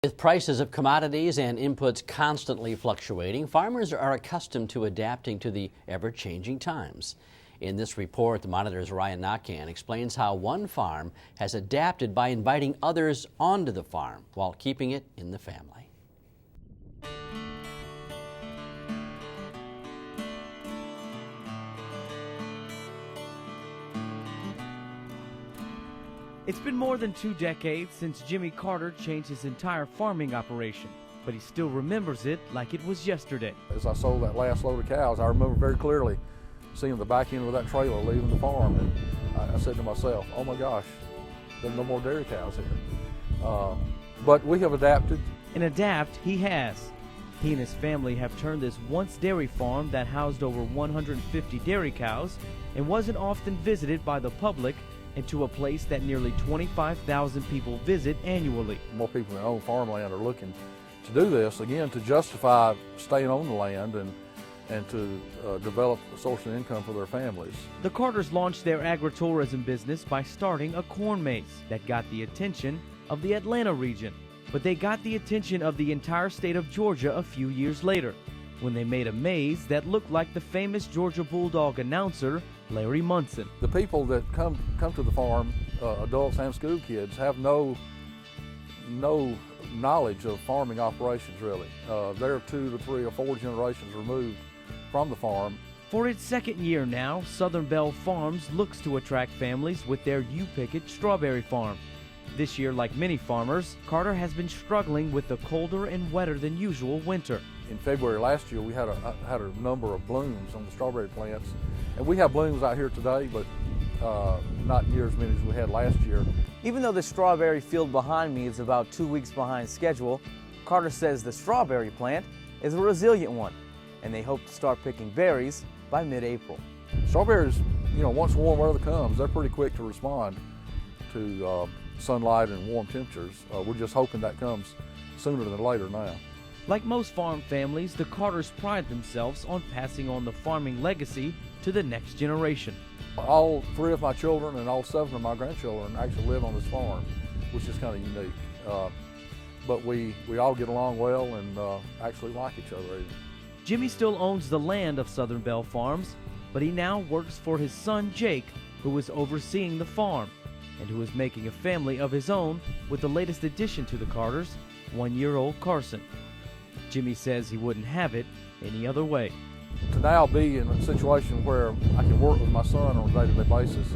With prices of commodities and inputs constantly fluctuating, farmers are accustomed to adapting to the ever-changing times. In this report, the Monitor's Naquin explains how one farm has adapted by inviting others onto the farm while keeping it in the family. It's been more than 2 decades since Jimmy Carter changed his entire farming operation, but he still remembers it like it was yesterday. As I sold that last load of cows, I remember very clearly seeing the back end of that trailer leaving the farm, and I said to myself, oh my gosh, there's no more dairy cows here. But we have adapted. And adapt he has. He and his family have turned this once dairy farm that housed over 150 dairy cows and wasn't often visited by the public into a place that nearly 25,000 people visit annually. More people that own farmland are looking to do this, again, to justify staying on the land and to develop a source of income for their families. The Carters launched their agri-tourism business by starting a corn maze that got the attention of the Atlanta region. But they got the attention of the entire state of Georgia a few years later, when they made a maze that looked like the famous Georgia Bulldog announcer, Larry Munson. The people that come to the farm, adults and school kids, have no knowledge of farming operations really. They're 2 to 3 or 4 generations removed from the farm. For its second year now, Southern Belle Farms looks to attract families with their You Pick It strawberry farm. This year, like many farmers, Carter has been struggling with the colder and wetter than usual winter. In February last year, we had a number of blooms on the strawberry plants, and we have blooms out here today, but not near as many as we had last year. Even though the strawberry field behind me is about 2 weeks behind schedule, Carter says the strawberry plant is a resilient one, and they hope to start picking berries by mid-April. Strawberries, once warm weather comes, they're pretty quick to respond to sunlight and warm temperatures. We're just hoping that comes sooner than later now. Like most farm families, the Carters pride themselves on passing on the farming legacy to the next generation. All 3 of my children and all 7 of my grandchildren actually live on this farm, which is kind of unique. But we all get along well and actually like each other. Jimmy still owns the land of Southern Belle Farms, but he now works for his son Jake, who is overseeing the farm and who is making a family of his own with the latest addition to the Carters, 1-year-old Carson. Jimmy says he wouldn't have it any other way. To now be in a situation where I can work with my son on a day-to-day basis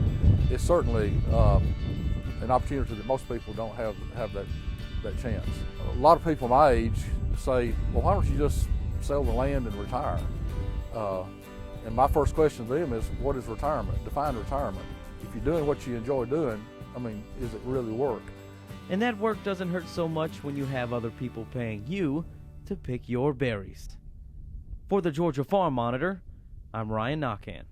is certainly an opportunity that most people don't have that chance. A lot of people my age say, well, why don't you just sell the land and retire? And my first question to them is, what is retirement? Define retirement. If you're doing what you enjoy doing, is it really work? And that work doesn't hurt so much when you have other people paying you to pick your berries. For the Georgia Farm Monitor, I'm Naquin.